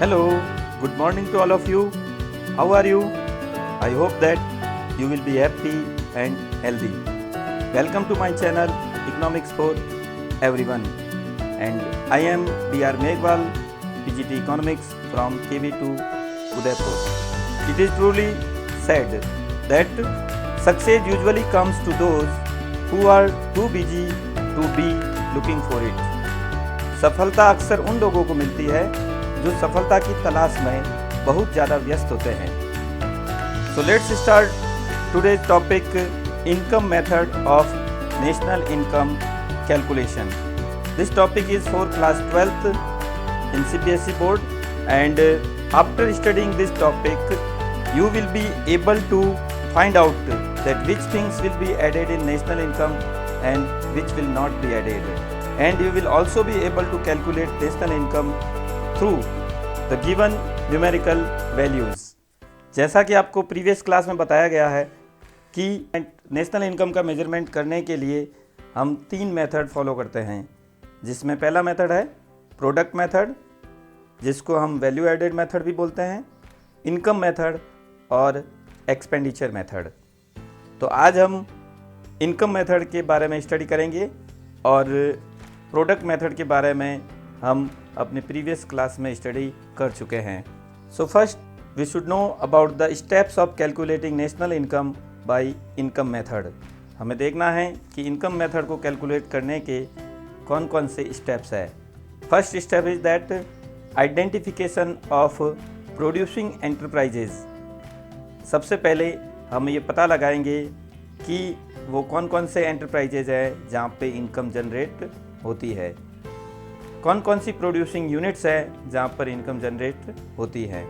Hello, good morning to all of you. How are you? I hope that you will be happy and healthy. Welcome to my channel Economics for Everyone. And I am B.R. Meghwal, PGT Economics from KV2 Udaipur. It is truly said that success usually comes to those who are too busy to be looking for it. सफलता अक्सर उन लोगों को मिलती है जो सफलता की तलाश में बहुत ज़्यादा व्यस्त होते हैं. So let's start today's topic, income method of national income calculation. This topic is for class 12th in CBSE board, and after studying this topic you will be able to find out that which things will be added in national income and which will not be added, and you will also be able to calculate national income through the given numerical values. जैसा कि आपको previous class में बताया गया है कि national income का measurement करने के लिए हम 3 मेथड फॉलो करते हैं, जिसमें पहला मेथड है प्रोडक्ट मेथड, जिसको हम वैल्यू एडेड मेथड भी बोलते हैं, इनकम मेथड और एक्सपेंडिचर मेथड. तो आज हम इनकम मेथड के बारे में स्टडी करेंगे और प्रोडक्ट मेथड के बारे में हम अपने प्रीवियस क्लास में स्टडी कर चुके हैं. So first we should know about the steps of calculating national income by income method. हमें देखना है कि इनकम मेथड को कैलकुलेट करने के कौन कौन से स्टेप्स है. First step is that identification of producing enterprises. सबसे पहले हम ये पता लगाएंगे कि वो कौन कौन से एंटरप्राइजेज है जहाँ पे इनकम जनरेट होती है, कौन कौन सी प्रोड्यूसिंग यूनिट्स है जहाँ पर इनकम जनरेट होती है.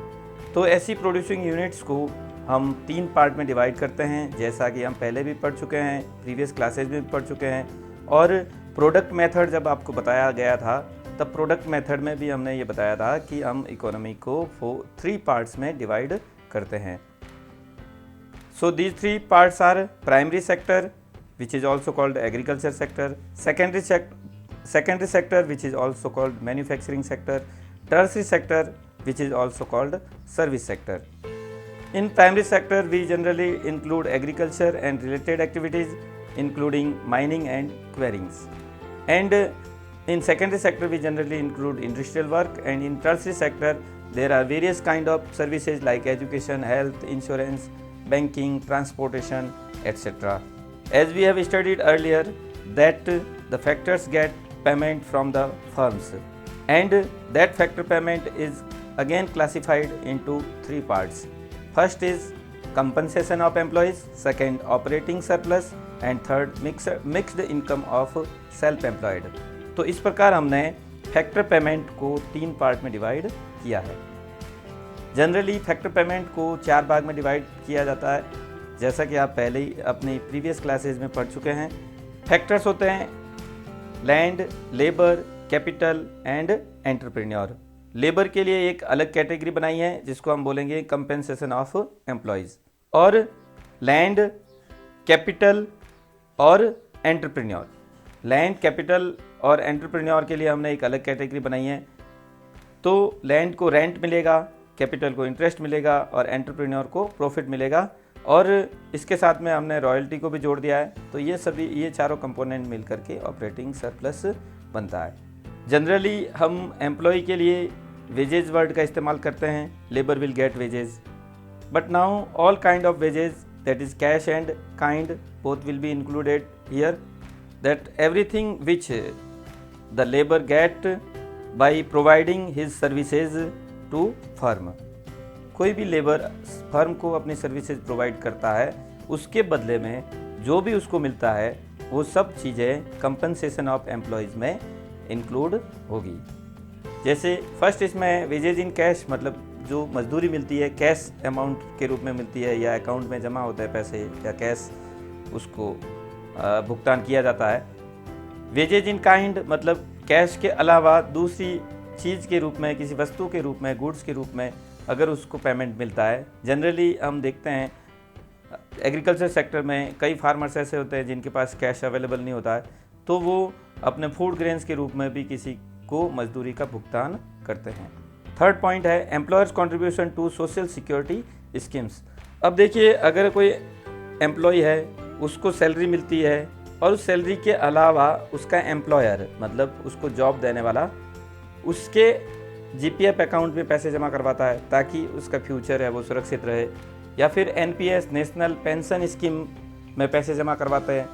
तो ऐसी प्रोड्यूसिंग यूनिट्स को हम 3 पार्ट में डिवाइड करते हैं, जैसा कि हम पहले भी पढ़ चुके हैं, प्रीवियस क्लासेज में भी पढ़ चुके हैं. और प्रोडक्ट मेथड जब आपको बताया गया था तब प्रोडक्ट मेथड में भी हमने ये बताया था कि हम इकोनॉमी को 3 पार्ट्स में डिवाइड करते हैं. So these 3 parts are primary sector, which is also called agriculture sector, secondary sector, which is also called manufacturing sector, tertiary sector, which is also called service sector. In primary sector we generally include agriculture and related activities, including mining and quarrying, and in secondary sector we generally include industrial work, and in tertiary sector there are various kind of services like education, health, insurance, banking, transportation, etc. As we have studied earlier that the factors get payment from the firms, and that factor payment is again classified into 3 parts. First is compensation of employees, second operating surplus, and third mixed income of self-employed. तो इस प्रकार हमने factor payment को 3 part में divide किया है. Generally factor payment को 4 भाग में डिवाइड किया जाता है, जैसा कि आप पहले ही अपनी प्रीवियस क्लासेज में पढ़ चुके हैं. फैक्टर्स होते हैं land, labour, capital and entrepreneur. Labour के लिए एक अलग कैटेगरी बनाई है जिसको हम बोलेंगे कंपेंसेशन ऑफ एम्प्लॉयज़, और लैंड, कैपिटल और एंटरप्रेन्योर. लैंड, कैपिटल और एंटरप्रेन्योर के लिए हमने एक अलग कैटेगरी बनाई है. तो लैंड को रेंट मिलेगा, कैपिटल को इंटरेस्ट मिलेगा और एंटरप्रेन्योर को प्रॉफिट मिलेगा, और इसके साथ में हमने रॉयल्टी को भी जोड़ दिया है. तो ये चारों कंपोनेंट मिल करके ऑपरेटिंग सरप्लस बनता है. जनरली हम एम्प्लॉय के लिए वेजेज वर्ड का इस्तेमाल करते हैं, labour will get wages, but now all kind of wages, that is cash and kind, both will be included here. That everything which the labour get by providing his services to firm. कोई भी labour firm को अपनी services provide करता है, उसके बदले में जो भी उसको मिलता है वो सब चीज़ें कंपनसेशन ऑफ एम्प्लॉयज़ में इंक्लूड होगी. जैसे फर्स्ट इसमें वेजेज इन कैश, मतलब जो मजदूरी मिलती है कैश अमाउंट के रूप में मिलती है, या अकाउंट में जमा होता है पैसे, या कैश उसको भुगतान किया जाता है. वेजेज इन काइंड मतलब कैश के अलावा दूसरी चीज़ के रूप में, किसी वस्तु के रूप में, गुड्स के रूप में अगर उसको पेमेंट मिलता है. जनरली हम देखते हैं एग्रीकल्चर सेक्टर में कई फार्मर्स ऐसे होते हैं जिनके पास कैश अवेलेबल नहीं होता है, तो वो अपने फूड ग्रेन्स के रूप में भी किसी को मजदूरी का भुगतान करते हैं. थर्ड पॉइंट है employers contribution to social security schemes. अब देखिए, अगर कोई एम्प्लॉय है, उसको सैलरी मिलती है और उस सैलरी के अलावा उसका एम्प्लॉयर मतलब उसको जॉब देने वाला उसके जीपीएफ अकाउंट में पैसे जमा करवाता है ताकि उसका फ्यूचर है वो सुरक्षित रहे, या फिर एनपीएस नेशनल पेंशन स्कीम में पैसे जमा करवाते हैं,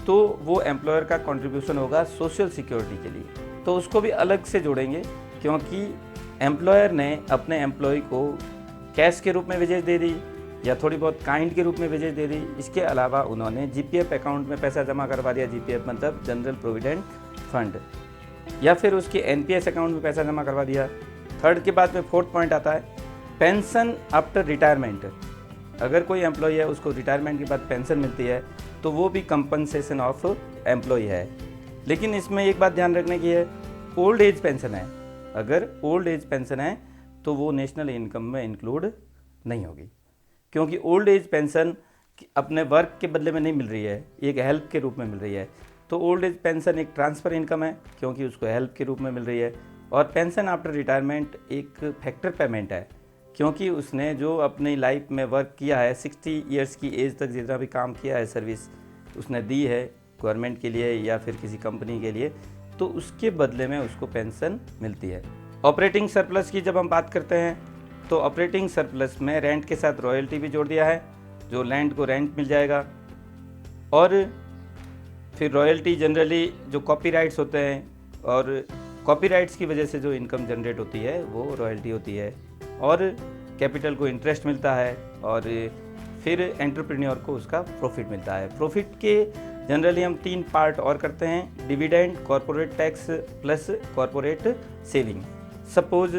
तो वो एम्प्लॉयर का कंट्रीब्यूशन होगा सोशल सिक्योरिटी के लिए। तो उसको भी अलग से जोड़ेंगे, क्योंकि एम्प्लॉयर ने अपने एम्प्लॉय को कैश के रूप में वेजेज दे दी या थोड़ी बहुत काइंड के रूप में वेजेज दे दी। इसके अलावा उन्होंने जीपीएफ अकाउंट में पैसा जमा करवा दिया, जीपीएफ मतलब जनरल प्रोविडेंट फंड, या फिर उसके एनपीएस अकाउंट में पैसा जमा करवा दिया। थर्ड के बाद में फोर्थ पॉइंट आता है पेंशन आफ्टर रिटायरमेंट। अगर कोई एम्प्लॉय है, उसको रिटायरमेंट के बाद पेंशन मिलती है, तो वो भी कंपनसेशन ऑफ एम्प्लॉय है। लेकिन इसमें एक बात ध्यान रखने की है, ओल्ड एज पेंशन है। अगर ओल्ड एज पेंशन है तो वो नेशनल इनकम में इंक्लूड नहीं होगी, क्योंकि ओल्ड एज पेंशन अपने वर्क के बदले में नहीं मिल रही है, एक हेल्प के रूप में मिल रही है। तो ओल्ड एज पेंशन एक ट्रांसफ़र इनकम है, क्योंकि उसको हेल्प के रूप में मिल रही है। और पेंशन आफ्टर रिटायरमेंट एक फैक्टर पेमेंट है, क्योंकि उसने जो अपनी लाइफ में वर्क किया है, 60 ईयर्स की एज तक जितना भी काम किया है, सर्विस उसने दी है गवर्नमेंट के लिए या फिर किसी कंपनी के लिए, तो उसके बदले में उसको पेंशन मिलती है। ऑपरेटिंग सरप्लस की जब हम बात करते हैं, तो ऑपरेटिंग सरप्लस में रेंट के साथ रॉयल्टी भी जोड़ दिया है, जो लैंड को रेंट मिल जाएगा। और फिर रॉयल्टी जनरली जो कॉपीराइट्स होते हैं और कॉपीराइट्स की वजह से जो इनकम जनरेट होती है वो रॉयल्टी होती है। और कैपिटल को इंटरेस्ट मिलता है और फिर एंटरप्रेन्योर को उसका प्रॉफिट मिलता है। प्रॉफिट के जनरली हम 3 पार्ट और करते हैं, dividend, corporate tax plus corporate saving. Suppose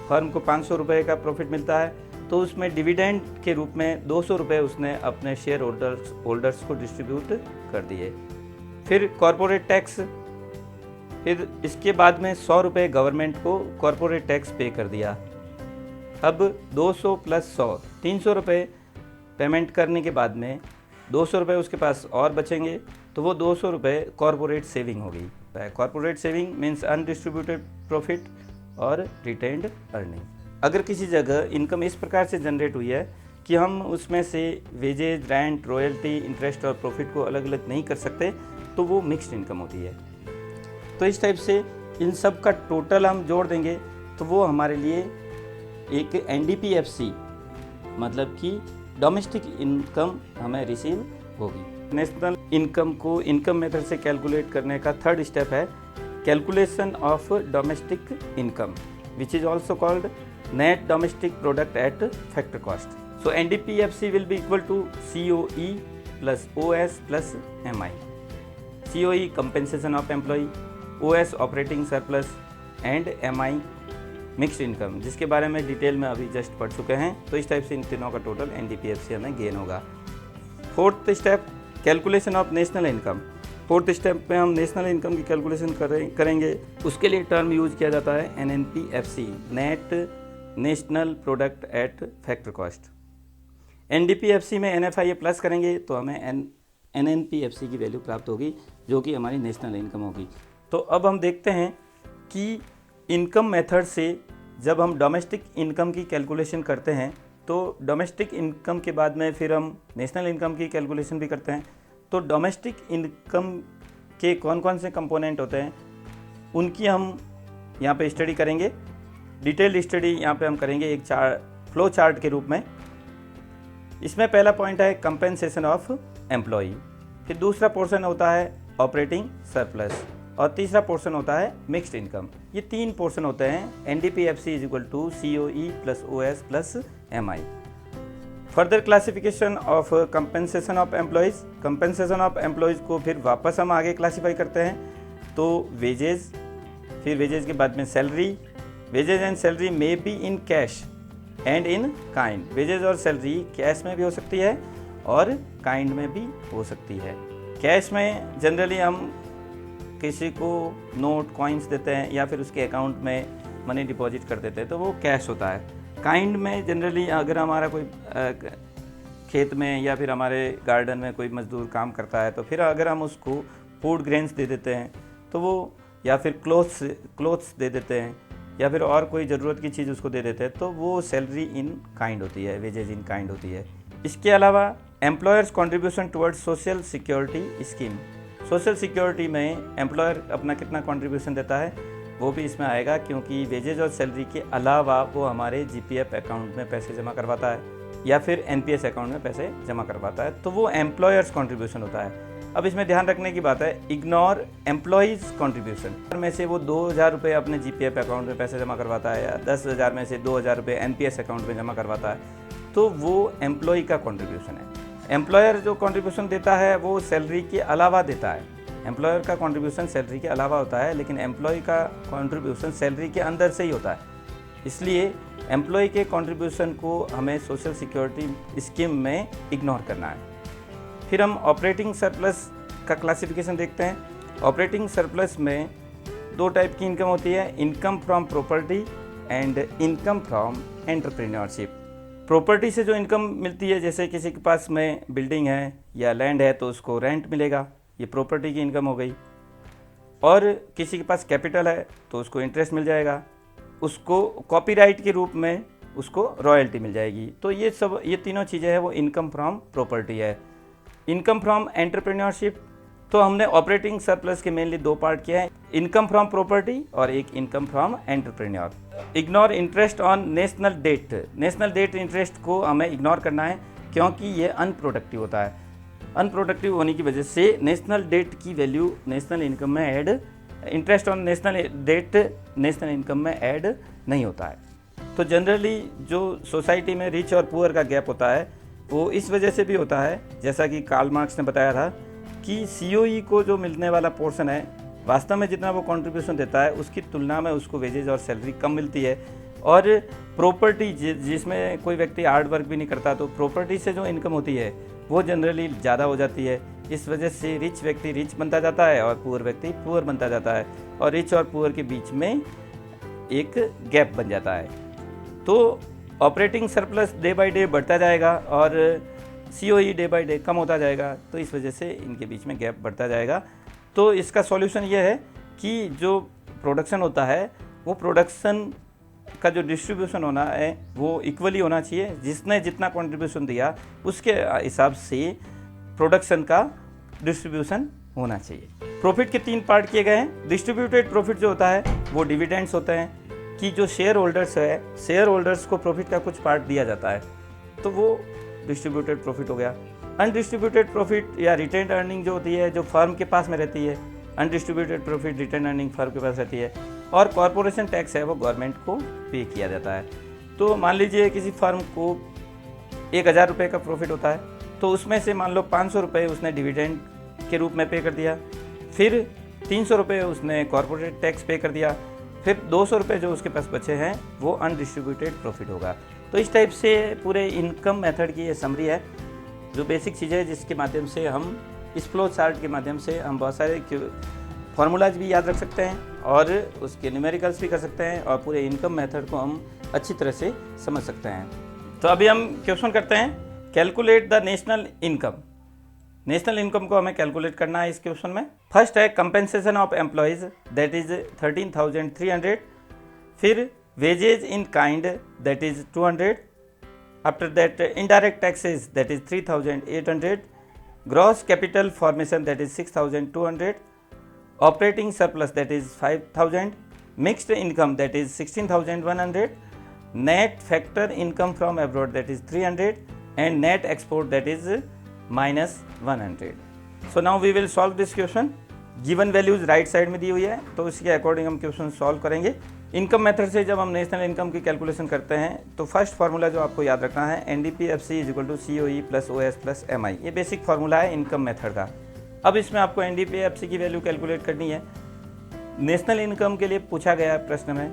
firm को 500 रुपये का प्रॉफिट मिलता है, तो उसमें डिविडेंड के रूप में 200 रुपये उसने अपने शेयर होल्डर्स को डिस्ट्रीब्यूट कर दिए। फिर कॉर्पोरेट टैक्स, फिर इसके बाद में 100 रुपये गवर्नमेंट को कॉर्पोरेट टैक्स पे कर दिया। अब 200 प्लस 100 300 रुपये पेमेंट करने के बाद में 200 रुपये उसके पास और बचेंगे, तो वो 200 रुपये कॉर्पोरेट सेविंग हो गई। Corporate saving means undistributed profit और रिटेन्ड अर्निंग। अगर किसी जगह इनकम इस प्रकार से जनरेट हुई है कि हम उसमें से वेजेज, रेंट, रॉयल्टी, इंटरेस्ट और प्रॉफिट को अलग अलग नहीं कर सकते, तो वो मिक्स्ड इनकम होती है। तो इस टाइप से इन सब का टोटल हम जोड़ देंगे तो वो हमारे लिए एक एनडीपीएफसी मतलब कि डोमेस्टिक इनकम हमें रिसीव होगी। नेशनल इनकम को इनकम मेथड से कैलकुलेट करने का थर्ड स्टेप है calculation of domestic income, which is also called net domestic product eight factor cost. So NDPFC will be equal to COE plus OS plus MI. COE compensation of employee, OS operating surplus and MI mixed income, जिसके बारे में detail में अभी just पढ़ चुके हैं। तो इस टाइप से इन तीनों का टोटल NDPFC हमें गेन होगा। Fourth step calculation of national income. Fourth step में हम नेशनल इनकम की कैलकुलेशन करेंगे। उसके लिए टर्म यूज किया जाता है NNPFC, net national product at factor cost. NDPFC में NFIA प्लस करेंगे तो हमें NNPFC की वैल्यू प्राप्त होगी, जो कि हमारी नेशनल इनकम होगी। तो अब हम देखते हैं कि इनकम मेथड से जब हम डोमेस्टिक इनकम की कैलकुलेशन करते हैं, तो डोमेस्टिक इनकम के बाद में फिर हम नेशनल इनकम की कैलकुलेशन भी करते हैं। तो डोमेस्टिक इनकम के कौन कौन से कंपोनेंट होते हैं उनकी हम यहाँ पे स्टडी करेंगे। डिटेल्ड स्टडी यहाँ पे हम करेंगे एक फ्लो चार्ट के रूप में। इसमें पहला पॉइंट है कंपेंसेशन ऑफ एम्प्लॉई, फिर दूसरा पोर्शन होता है ऑपरेटिंग सरप्लस और तीसरा पोर्शन होता है मिक्स्ड इनकम। ये 3 पोर्शन होते हैं। NDPFC is equal to COE plus OS plus MI। Further classification of compensation of employees. Compensation of employees को फिर वापस हम आगे क्लासीफाई करते हैं। तो वेजेज, फिर वेजेज के बाद में salary. Wages and salary may be in cash and in kind. Wages और सैलरी कैश में भी हो सकती है और काइंड में भी हो सकती है। कैश में जनरली हम किसी को नोट, कॉइन्स देते हैं या फिर उसके अकाउंट में मनी डिपॉजिट कर देते हैं, तो वो कैश होता है। काइंड में जनरली अगर हमारा कोई खेत में या फिर हमारे गार्डन में कोई मजदूर काम करता है, तो फिर अगर हम उसको फूड ग्रेन्स दे देते हैं तो वो, या फिर क्लोथ्स दे देते हैं, या फिर और कोई ज़रूरत की चीज़ उसको दे देते हैं, तो वो सैलरी इन काइंड होती है, वेजेज इन काइंड होती है। इसके अलावा employers contribution towards social security scheme, social security में एम्प्लॉयर अपना कितना कंट्रीब्यूशन देता है वो भी इसमें आएगा, क्योंकि वेजेज और सैलरी के अलावा वो हमारे जीपीएफ अकाउंट में पैसे जमा करवाता है या फिर एनपीएस अकाउंट में पैसे जमा करवाता है, तो वो एम्प्लॉयर्स कंट्रीब्यूशन होता है। अब इसमें ध्यान रखने की बात है, इग्नोर एम्प्लॉयज़ कंट्रीब्यूशन में से वो 2,000 रुपये अपने जीपीएफ अकाउंट में पैसे जमा करवाता है या 10,000 में से 2,000 रुपये एनपीएस अकाउंट में जमा करवाता है, तो वो एम्प्लॉय का कंट्रीब्यूशन है। एम्प्लॉयर जो कंट्रीब्यूशन देता है वो सैलरी के अलावा देता है। एम्प्लॉयर का कंट्रीब्यूशन सैलरी के अलावा होता है, लेकिन एम्प्लॉय का कंट्रीब्यूशन सैलरी के अंदर से ही होता है। इसलिए एम्प्लॉय के कंट्रीब्यूशन को हमें सोशल सिक्योरिटी स्कीम में इग्नोर करना है। फिर हम ऑपरेटिंग सरप्लस का क्लासिफिकेशन देखते हैं। ऑपरेटिंग सरप्लस में 2 टाइप की इनकम होती है, income from property and income from entrepreneurship. Property से जो इनकम मिलती है, जैसे किसी के पास में बिल्डिंग है या लैंड है तो उसको रेंट मिलेगा, ये प्रॉपर्टी की इनकम हो गई। और किसी के पास कैपिटल है तो उसको इंटरेस्ट मिल जाएगा, उसको कॉपीराइट के रूप में उसको रॉयल्टी मिल जाएगी। तो ये तीनों चीज़ें हैं वो इनकम फ्रॉम प्रॉपर्टी है। इनकम फ्रॉम एंटरप्रेन्योरशिप, तो हमने ऑपरेटिंग सरप्लस के मेनली 2 पार्ट किए हैं, इनकम फ्रॉम प्रॉपर्टी और एक income from entrepreneur. Ignore interest on national debt, national debt interest को हमें इग्नोर करना है, क्योंकि ये अनप्रोडक्टिव होता है। अनप्रोडक्टिव होने की वजह से नेशनल डेट की वैल्यू नेशनल इनकम में add, interest on national debt national income में ऐड नहीं होता है। तो जनरली जो सोसाइटी में रिच और पुअर का गैप होता है वो इस वजह से भी होता है, जैसा कि कार्ल मार्क्स ने बताया था कि सीओई को जो मिलने वाला पोर्शन है, वास्तव में जितना वो कंट्रीब्यूशन देता है उसकी तुलना में उसको वेजेज और सैलरी कम मिलती है। और प्रॉपर्टी जिसमें कोई व्यक्ति हार्ड वर्क भी नहीं करता, तो प्रॉपर्टी से जो इनकम होती है वो जनरली ज़्यादा हो जाती है। इस वजह से रिच व्यक्ति रिच बनता जाता है और पुअर व्यक्ति पुअर बनता जाता है, और रिच और पुअर के बीच में एक गैप बन जाता है। तो operating surplus day by day बढ़ता जाएगा और सीओई डे बाय डे कम होता जाएगा, तो इस वजह से इनके बीच में गैप बढ़ता जाएगा। तो इसका सॉल्यूशन ये है कि जो प्रोडक्शन होता है वो प्रोडक्शन का जो डिस्ट्रीब्यूशन होना है वो इक्वली होना चाहिए, जिसने जितना कंट्रीब्यूशन दिया उसके हिसाब से प्रोडक्शन का डिस्ट्रीब्यूशन होना चाहिए। प्रॉफिट के 3 पार्ट किए गए हैं। डिस्ट्रीब्यूटेड प्रॉफिट जो होता है वो डिविडेंड्स होते हैं, कि जो शेयर होल्डर्स है, शेयर होल्डर्स को प्रॉफिट का कुछ पार्ट दिया जाता है, तो वो डिस्ट्रीब्यूटेड प्रॉफिट हो गया। अनडिस्ट्रीब्यूटेड प्रॉफिट या रिटेन्ड अर्निंग जो होती है, जो फर्म के पास में रहती है, undistributed profit retained earning firm के पास रहती है। और कॉरपोरेशन टैक्स है वो गवर्नमेंट को पे किया जाता है। तो मान लीजिए किसी फर्म को 1,000 रुपये का प्रॉफिट होता है, तो उसमें से मान लो 500 रुपये उसने डिविडेंड के रूप में पे कर दिया, फिर 300 रुपये उसने कॉरपोरेट टैक्स पे कर दिया, फिर 200 रुपये जो उसके पास बचे हैं वो अनडिस्ट्रीब्यूटेड प्रॉफिट होगा। तो इस टाइप से पूरे इनकम मेथड की ये समरी है, जो बेसिक चीज़ है जिसके माध्यम से हम इस फ्लो चार्ट के माध्यम से हम बहुत सारे फार्मूलाज भी याद रख सकते हैं और उसके न्यूमेरिकल्स भी कर सकते हैं और पूरे इनकम मेथड को हम अच्छी तरह से समझ सकते हैं। तो अभी हम क्वेश्चन करते हैं, calculate the national income. National income को हमें कैलकुलेट करना है इस क्वेश्चन में। फर्स्ट है compensation of employees, that is 13,300। फिर wages in kind, that is 200। After that indirect taxes, that is 3,800। Gross capital formation, that is 6,200। Operating surplus, that is 5,000। Mixed income, that is 16,100। Net factor income from abroad, that is 300। And net export, that is -100। So now we will solve this question. Given values right side में दी हुई है, तो उसके according हम question solve करेंगे। Income method से जब हम नेशनल इनकम की कैलकुलेशन करते हैं तो फर्स्ट फार्मूला जो आपको याद रखना है, NDPFC is equal to COE plus OS plus MI। ये बेसिक फार्मूला है इनकम मेथड का। अब इसमें आपको NDPFC की वैल्यू कैलकुलेट करनी है। नेशनल इनकम के लिए पूछा गया है प्रश्न में,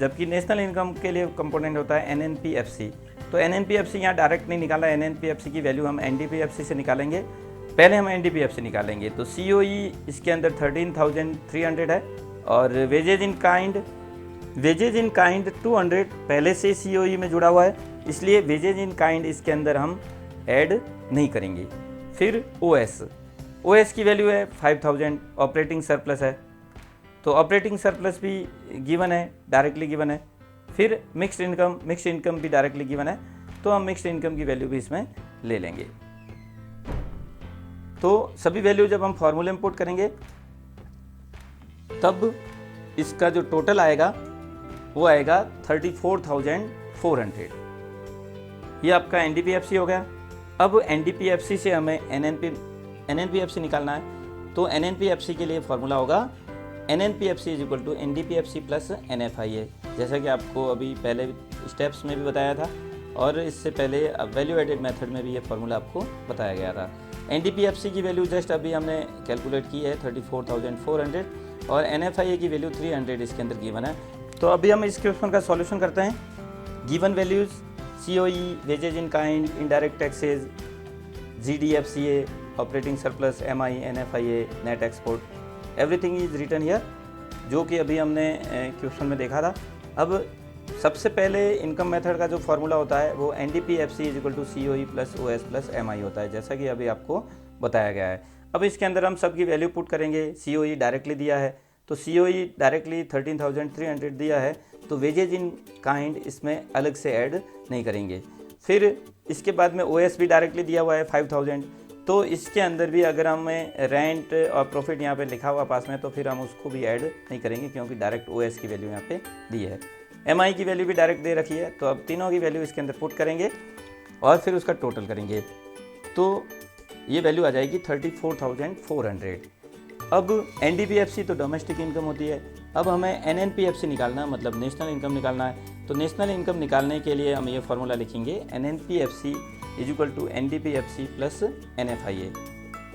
जबकि नेशनल इनकम के लिए कंपोनेंट होता है NNPFC। तो NNPFC यहाँ डायरेक्ट नहीं निकाला, NNPFC की वैल्यू हम NDPFC से निकालेंगे। पहले हम NDPFC निकालेंगे, तो COE इसके अंदर 13,300 है और वेजेज इन काइंड 200 पहले से COE में जुड़ा हुआ है, इसलिए वेजेज इन काइंड इसके अंदर हम ऐड नहीं करेंगे। फिर OS की वैल्यू है 5,000, ऑपरेटिंग सरप्लस है। तो ऑपरेटिंग सरप्लस भी गिवन है, डायरेक्टली गिवन है। फिर मिक्स्ड इनकम भी डायरेक्टली गिवन है, तो हम मिक्स्ड इनकम की वैल्यू भी इसमें ले लेंगे। तो सभी वैल्यू जब हम फॉर्मूले में पुट करेंगे तब इसका जो टोटल आएगा वो आएगा 34,400। ये आपका एनडीपीएफसी हो गया। अब एनडीपीएफसी से हमें एनएनपीएफसी निकालना है, तो एनएनपीएफसी के लिए फॉर्मूला होगा NNPFC is equal to NDPFC plus NFIA, जैसा कि आपको अभी पहले स्टेप्स में भी बताया था और इससे पहले वैल्यू एडेड मेथड में भी ये फार्मूला आपको बताया गया था। एनडीपीएफसी की वैल्यू जस्ट अभी हमने कैलकुलेट की है 34,400 और एनएफआईए की वैल्यू 300 इसके अंदर गिवन है। तो अभी हम इस क्वेश्चन का सॉल्यूशन करते हैं। Given values COE, wages in kind, indirect taxes, GDFCA, operating surplus, MI, NFIA, net export, everything is written here, जो कि अभी हमने क्वेश्चन में देखा था। अब सबसे पहले इनकम मेथड का जो फार्मूला होता है वो NDPFC is equal to COE plus OS plus MI होता है, जैसा कि अभी आपको बताया गया है। अब इसके अंदर हम सबकी वैल्यू पुट करेंगे। सीओई डायरेक्टली दिया है, तो सीओई डायरेक्टली 13,300 दिया है, तो वेजेज इन काइंड इसमें अलग से ऐड नहीं करेंगे। फिर इसके बाद में ओएस भी डायरेक्टली दिया हुआ है 5,000, तो इसके अंदर भी अगर हमें रेंट और प्रॉफिट यहाँ पे लिखा हुआ पास में, तो फिर हम उसको भी ऐड नहीं करेंगे क्योंकि डायरेक्ट ओएस की वैल्यू यहाँ पे दी है। एमआई की वैल्यू भी डायरेक्ट दे रखी है, तो अब तीनों की वैल्यू इसके अंदर पुट करेंगे और फिर उसका टोटल करेंगे, तो ये वैल्यू आ जाएगी 34,400। अब एनडीपीएफसी तो डोमेस्टिक इनकम होती है, अब हमें एनएनपीएफसी निकालना, मतलब नेशनल इनकम निकालना है। तो नेशनल इनकम निकालने के लिए हम ये फार्मूला लिखेंगे NNPFC is equal to NDPFC plus NFIA,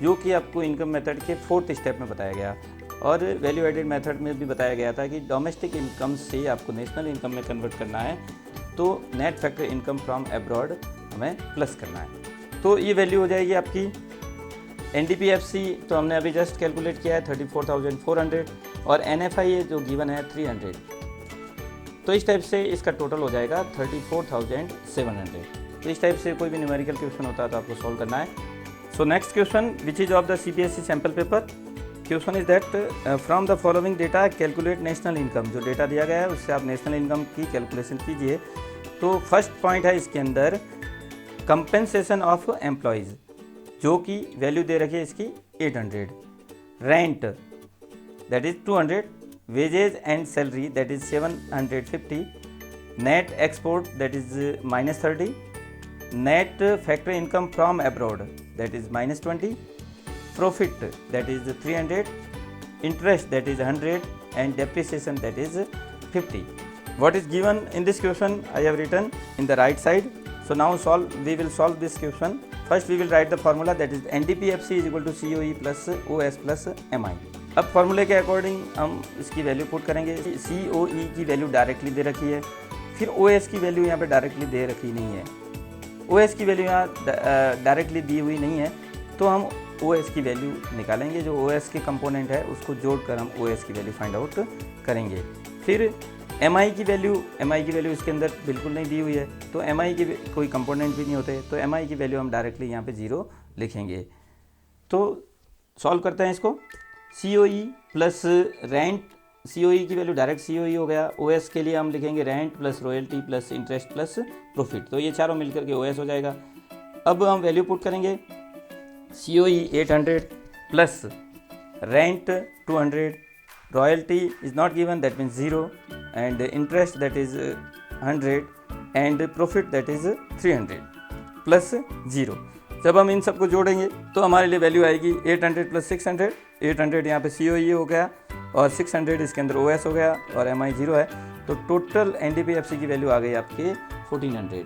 जो कि आपको इनकम मेथड के 4th स्टेप में बताया गया और वैल्यू एडेड मेथड में भी बताया गया था कि डोमेस्टिक इनकम से आपको नेशनल इनकम में कन्वर्ट करना है, तो net factor income from abroad हमें प्लस करना है। तो ये वैल्यू हो जाएगी आपकी एनडीपीएफसी, तो हमने अभी जस्ट कैलकुलेट किया है 34,400 और एनएफआईए जो गिवन है 300, तो इस टाइप से इसका टोटल हो जाएगा 34,700। तो इस टाइप से कोई भी न्यूमेरिकल क्वेश्चन होता है तो आपको सॉल्व करना है। So next question which is of the CBSE sample paper, question is that from the following data calculate national income. जो डेटा दिया गया है उससे आप नेशनल इनकम की कैलकुलेशन कीजिए। तो फर्स्ट पॉइंट है इसके अंदर कंपेंसेशन ऑफ एम्प्लॉयज़, जो कि वैल्यू दे रखी है इसकी 800, rent that is 200, wages and salary that is 750, net export that is -30, net factor income from abroad that is -20, profit that is 300, interest that is 100 and depreciation that is 50. What is given in this question I have written in the right side. So now we will solve this question. First we will write the formula, that is NDPFC is equal to COE plus OS plus MI. अब फॉर्मूले के according हम इसकी value put करेंगे। COE की value directly दे रखी है, फिर OS की वैल्यू यहाँ पे डायरेक्टली दे रखी नहीं है, OS की वैल्यू यहाँ डायरेक्टली दी हुई नहीं है, तो हम OS की वैल्यू निकालेंगे। जो OS के कंपोनेंट है उसको जोड़कर हम OS की वैल्यू फाइंड आउट करेंगे। फिर MI की वैल्यू इसके अंदर बिल्कुल नहीं दी हुई है, तो MI के कोई कंपोनेंट भी नहीं होते, तो MI की वैल्यू हम डायरेक्टली यहाँ पे 0 लिखेंगे। तो सॉल्व करते हैं इसको। COE प्लस रेंट, COE की वैल्यू डायरेक्ट COE हो गया। OS के लिए हम लिखेंगे rent plus royalty plus interest plus profit, तो ये चारों मिलकर के OS हो जाएगा। अब हम वैल्यू पुट करेंगे, COE 800 plus rent 200, royalty is not given, that means 0, and interest that is 100 and profit that is 300 plus 0। जब हम इन सबको जोड़ेंगे तो हमारे लिए वैल्यू आएगी 800 प्लस 600। 800 यहाँ पे COE हो गया और 600 इसके अंदर OS हो गया और MI 0 है, तो टोटल NDPFC की वैल्यू आ गई आपके 1400।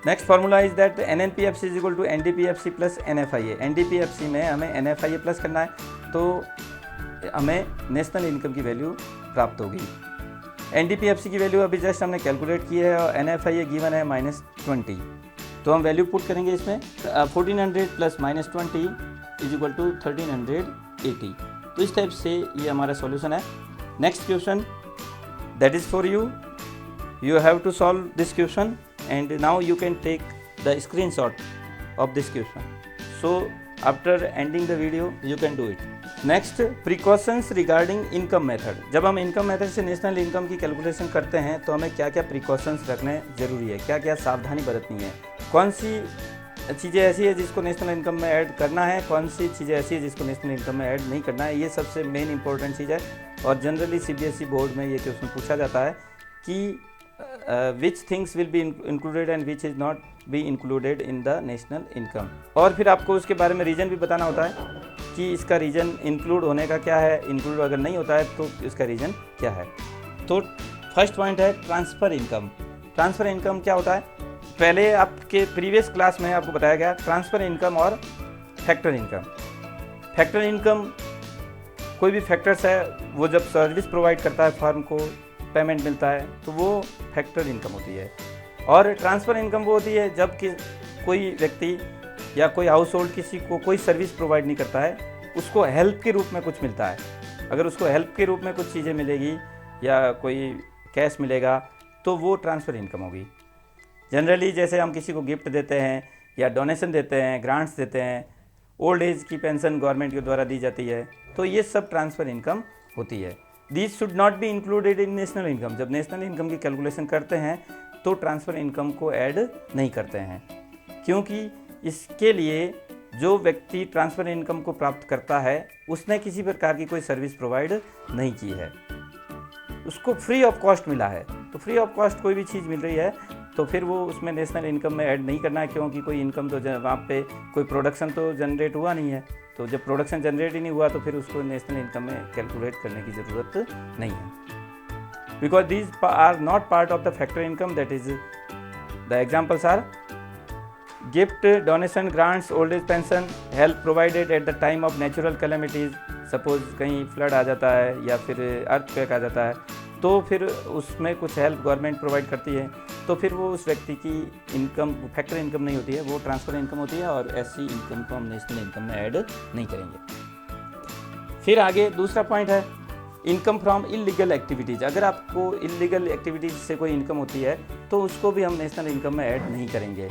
Next formula is that NNPFC is equal to NDPFC plus NFIA। NDPFC में हमें NFIA प्लस करना है, तो हमें नेशनल इनकम की वैल्यू प्राप्त होगी। NDPFC की वैल्यू अभी जस्ट हमने कैलकुलेट की है और NFIA गिवन है -20, तो हम वैल्यू पुट करेंगे इसमें। 1400 प्लस -20 इज इक्वल टू 1380। तो इस टाइप से ये हमारा सॉल्यूशन है। Next question that is for you, you have to solve this question and now you can take the screenshot of this question. So after ending the video you can do it. Next, precautions regarding income method. जब हम income method से national income की calculation करते हैं तो हमें क्या क्या प्रिकॉशंस रखने ज़रूरी है, क्या क्या सावधानी बरतनी है, कौन सी चीज़ें ऐसी है जिसको नेशनल इनकम में ऐड करना है, कौन सी चीज़ें ऐसी है जिसको नेशनल इनकम में ऐड नहीं करना है, ये सबसे मेन इंपॉर्टेंट चीज़ है। और जनरली CBSE बोर्ड में ये क्वेश्चन पूछा जाता है कि which things will be included and which is not be included in the national income. और फिर आपको उसके बारे में रीज़न भी बताना होता है कि इसका रीज़न इंक्लूड होने का क्या है, इंक्लूड अगर नहीं होता है तो इसका रीज़न क्या है। तो फर्स्ट पॉइंट है ट्रांसफ़र इनकम। ट्रांसफ़र इनकम क्या होता है, पहले आपके प्रीवियस क्लास में आपको बताया गया ट्रांसफ़र इनकम और फैक्टर इनकम। फैक्टर इनकम कोई भी फैक्टर्स है वो जब सर्विस प्रोवाइड करता है फर्म को, पेमेंट मिलता है तो वो फैक्टर इनकम होती है। और ट्रांसफ़र इनकम वो होती है जब कि कोई व्यक्ति या कोई हाउस होल्ड किसी को कोई सर्विस प्रोवाइड नहीं करता है, उसको हेल्प के रूप में कुछ मिलता है। अगर उसको हेल्प के रूप में कुछ चीज़ें मिलेगी या कोई कैश मिलेगा तो वो ट्रांसफ़र इनकम होगी। जनरली जैसे हम किसी को गिफ्ट देते हैं या डोनेशन देते हैं, ग्रांट्स देते हैं, ओल्ड एज की पेंशन गवर्नमेंट के द्वारा दी जाती है, तो ये सब ट्रांसफ़र इनकम होती है। This should not be included in national income. जब नेशनल इनकम की कैलकुलेशन करते हैं तो ट्रांसफ़र इनकम को ऐड नहीं करते हैं, क्योंकि इसके लिए जो व्यक्ति ट्रांसफ़र इनकम को प्राप्त करता है उसने किसी प्रकार की कोई सर्विस प्रोवाइड नहीं की है, उसको फ्री ऑफ कॉस्ट मिला है। तो फ्री ऑफ कॉस्ट कोई भी चीज़ मिल रही है तो फिर वो उसमें नेशनल इनकम में ऐड नहीं करना है, क्योंकि कोई इनकम तो वहाँ पे कोई प्रोडक्शन तो जनरेट हुआ नहीं है। तो जब प्रोडक्शन जनरेट ही नहीं हुआ तो फिर उसको नेशनल इनकम में कैलकुलेट करने की ज़रूरत नहीं है, because these are not part of the factor income. That is the examples are gift, donation, grants, old age pension, help provided at the time of natural calamities. Suppose कहीं flood आ जाता है या फिर अर्थक्वेक आ जाता है तो फिर उसमें कुछ हेल्प गवर्नमेंट प्रोवाइड करती है, तो फिर वो उस व्यक्ति की इनकम फैक्टर इनकम नहीं होती है, वो ट्रांसफ़र इनकम होती है और ऐसी इनकम को हम नेशनल इनकम में ऐड नहीं करेंगे। फिर आगे दूसरा पॉइंट है इनकम फ्रॉम इलीगल एक्टिविटीज़। अगर आपको इलीगल एक्टिविटीज़ से कोई इनकम होती है तो उसको भी हम नेशनल इनकम में ऐड नहीं करेंगे,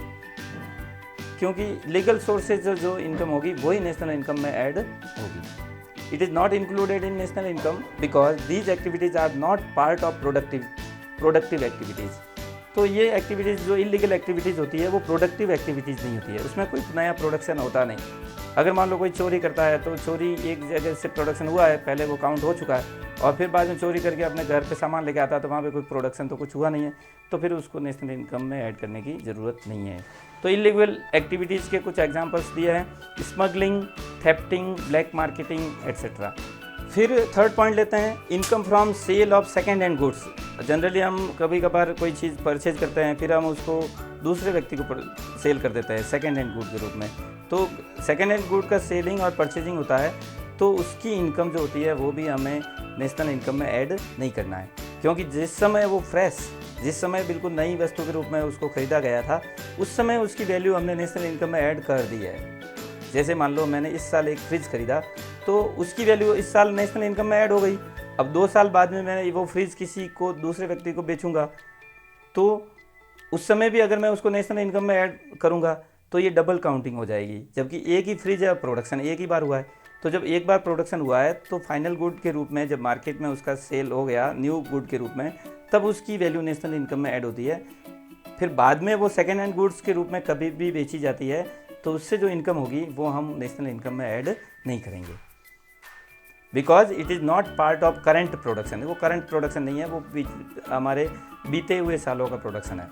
क्योंकि लीगल सोर्सेज जो इनकम होगी वही नेशनल इनकम में ऐड होगी। It is not included in national income because these activities are not part of productive activities। तो ये एक्टिविटीज़ जो इलीगल एक्टिविटीज़ होती है वो प्रोडक्टिव एक्टिविटीज़ नहीं होती है, उसमें कोई नया प्रोडक्शन होता नहीं। अगर मान लो कोई चोरी करता है तो चोरी एक जगह से प्रोडक्शन हुआ है, पहले वो काउंट हो चुका है, और फिर बाद में चोरी करके अपने घर पे सामान लेके आता है तो वहाँ पे कोई प्रोडक्शन तो कुछ हुआ नहीं है, तो फिर उसको नेशनल इनकम में ऐड करने की ज़रूरत नहीं है। तो इलीगल एक्टिविटीज़ के कुछ एग्जांपल्स दिए हैं, smuggling, thefting, black marketing etcetera. फिर थर्ड पॉइंट लेते हैं income from sale of second hand goods. Generally हम कभी कभार कोई चीज़ परचेज करते हैं फिर हम उसको दूसरे व्यक्ति को सेल कर देते हैं सेकेंड हैंड गुड के रूप में। तो सेकेंड हैंड गुड का सेलिंग और परचेजिंग होता है, तो उसकी इनकम जो होती है वो भी हमें नेशनल इनकम में ऐड नहीं करना है, क्योंकि जिस समय वो फ्रेश, जिस समय बिल्कुल नई वस्तु के रूप में उसको ख़रीदा गया था उस समय उसकी वैल्यू हमने नेशनल इनकम में ऐड कर दी है। जैसे मान लो मैंने इस साल एक फ्रिज ख़रीदा तो उसकी वैल्यू इस साल नेशनल इनकम में ऐड हो गई। अब 2 साल बाद में मैं वो फ्रिज किसी को दूसरे व्यक्ति को बेचूंगा तो उस समय भी अगर मैं उसको नेशनल इनकम में ऐड करूंगा तो ये डबल काउंटिंग हो जाएगी, जबकि एक ही फ्रिज है, प्रोडक्शन एक ही बार हुआ है। तो जब एक बार प्रोडक्शन हुआ है तो फाइनल गुड के रूप में जब मार्केट में उसका सेल हो गया न्यू गुड के रूप में, तब उसकी वैल्यू नेशनल इनकम में ऐड होती है। फिर बाद में वो सेकेंड हैंड गुड्स के रूप में कभी भी बेची जाती है तो उससे जो इनकम होगी वो हम नेशनल इनकम में ऐड नहीं करेंगे, because it is not part of current production. वो करंट प्रोडक्शन नहीं है, वो हमारे बीते हुए सालों का प्रोडक्शन है।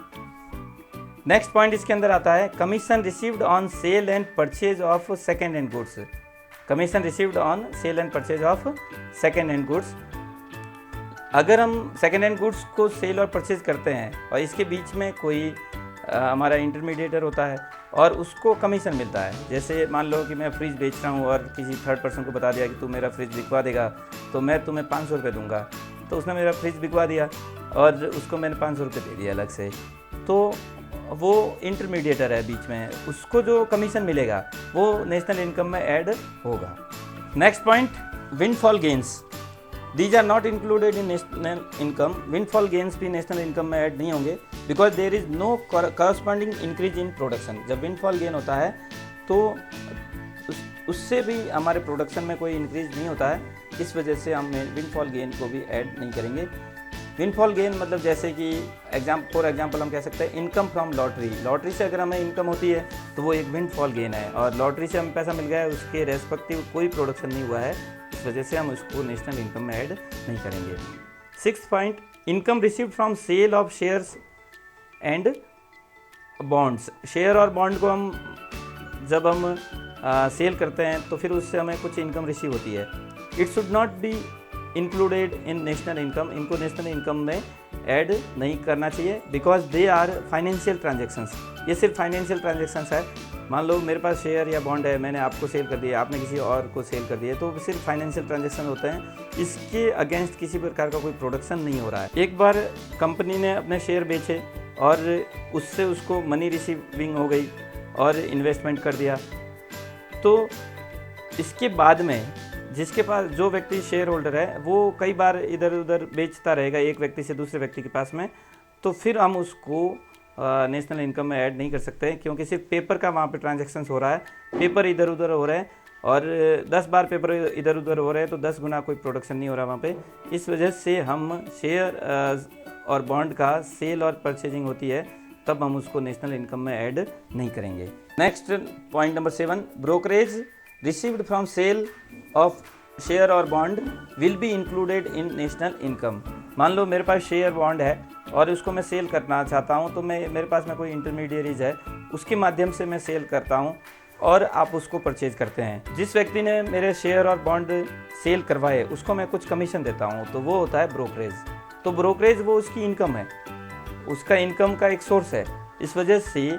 नेक्स्ट पॉइंट इसके अंदर आता है commission received on sale and purchase of second hand goods. Commission received on sale and purchase of second hand goods. अगर हम सेकेंड हैंड गुड्स को सेल और परचेज करते हैं और इसके बीच में कोई हमारा इंटरमीडिएटर होता है और उसको कमीशन मिलता है, जैसे मान लो कि मैं फ्रिज बेच रहा हूँ और किसी थर्ड पर्सन को बता दिया कि तू मेरा फ्रिज बिकवा देगा तो मैं तुम्हें 500 रुपये दूंगा, तो उसने मेरा फ्रिज बिकवा दिया और उसको मैंने 500 रुपये दे दिया अलग से, तो वो इंटरमीडिएटर है बीच में, उसको जो कमीशन मिलेगा वो नेशनल इनकम में ऐड होगा। Next point windfall gains. These are not included in national income. Windfall gains भी नेशनल इनकम में ऐड नहीं होंगे because there is no corresponding increase in production. जब विंडफॉल गेन होता है तो उससे भी हमारे प्रोडक्शन में कोई इंक्रीज नहीं होता है। इस वजह से हम विंडफॉल गेन को भी ऐड नहीं करेंगे। विंडफॉल गेन मतलब जैसे कि फॉर एग्जांपल हम कह सकते हैं इनकम फ्रॉम लॉटरी। लॉटरी से अगर हमें इनकम होती है तो वो एक विंडफॉल गेन है, और लॉटरी से हमें पैसा मिल गया है, उसके रेस्पेक्टिव कोई प्रोडक्शन नहीं हुआ है, इस वजह से हम उसको नेशनल इनकम में ऐड नहीं करेंगे। 6th point, income received from sale of shares and bonds. Share और बॉन्ड को जब हम सेल करते हैं तो फिर उससे हमें कुछ इनकम रिसीव होती है। It should not be included in national income. इनको नेशनल इनकम में ऐड नहीं करना चाहिए, because they are financial transactions. ये सिर्फ फाइनेंशियल ट्रांजेक्शंस है। मान लो मेरे पास शेयर या बॉन्ड है, मैंने आपको सेल कर दिया, आपने किसी और को सेल कर दिया, तो सिर्फ फाइनेंशियल ट्रांजेक्शन होते हैं। इसके अगेंस्ट किसी प्रकार का कोई प्रोडक्शन नहीं हो रहा है। एक बार कंपनी ने अपने शेयर बेचे और उससे उसको मनी रिसीविंग हो गई और इन्वेस्टमेंट कर दिया, तो इसके बाद में जिसके पास, जो व्यक्ति शेयर होल्डर है, वो कई बार इधर उधर बेचता रहेगा एक व्यक्ति से दूसरे व्यक्ति के पास में, तो फिर हम उसको नेशनल इनकम में ऐड नहीं कर सकते, क्योंकि सिर्फ पेपर का वहाँ पे ट्रांजैक्शंस हो रहा है, पेपर इधर उधर हो रहे हैं, और 10 बार पेपर इधर उधर हो रहे हैं तो 10 गुना कोई प्रोडक्शन नहीं हो रहा वहाँ पे। इस वजह से हम शेयर और बॉन्ड का सेल और परचेजिंग होती है, तब हम उसको नेशनल इनकम में ऐड नहीं करेंगे। Next point number 7, brokerage received from sale of share और bond will be included in national income. मान लो मेरे पास शेयर बॉन्ड है और उसको मैं सेल करना चाहता हूँ, तो मेरे पास में कोई इंटरमीडियरीज है, उसके माध्यम से मैं सेल करता हूँ और आप उसको परचेज करते हैं। जिस व्यक्ति ने मेरे शेयर और बॉन्ड सेल करवाए उसको मैं कुछ कमीशन देता हूँ, तो वो होता है ब्रोकरेज। तो ब्रोकरेज वो उसकी इनकम है, उसका इनकम का एक सोर्स है। इस वजह से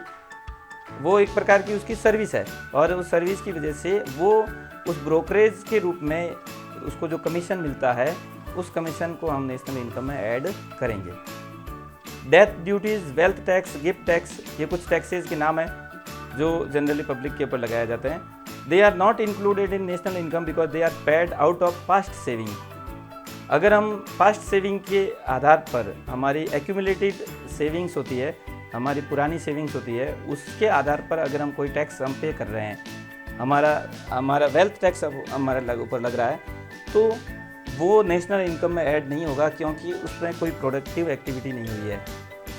वो एक प्रकार की उसकी सर्विस है, और उस सर्विस की वजह से वो उस ब्रोकरेज के रूप में उसको जो कमीशन मिलता है, उस कमीशन को हम नेशनल इनकम में ऐड करेंगे। Death duties, wealth tax, gift tax, ये कुछ टैक्सेस के नाम है जो जनरली पब्लिक के ऊपर लगाए जाते हैं। They are not included in national income because they are paid out of past saving. अगर हम पास्ट सेविंग के आधार पर, हमारी एक्यूमुलेटेड सेविंग्स होती है, हमारी पुरानी सेविंग्स होती है, उसके आधार पर अगर हम कोई टैक्स हम पे कर रहे हैं, हमारा वेल्थ टैक्स हमारे ऊपर लग रहा है, तो वो नेशनल इनकम में ऐड नहीं होगा, क्योंकि उसमें कोई प्रोडक्टिव एक्टिविटी नहीं हुई है।